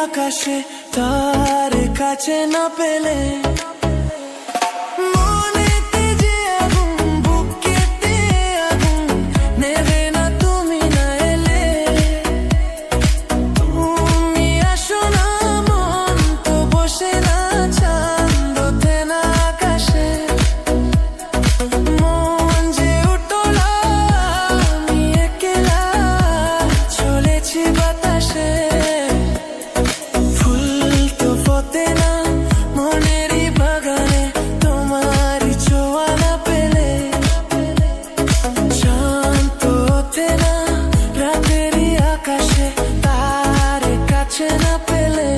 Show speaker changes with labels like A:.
A: আকাশে তার কাছে না পেলে মনেতে যে আগুন বুকেতে আগুন নেবে না তুমি না এলে তুমি আসো না মন তো বসে না চাঁদ ওঠে না আকাশে মন যে উঠলো আমি একলা চলেছি বাতাসে না পেলে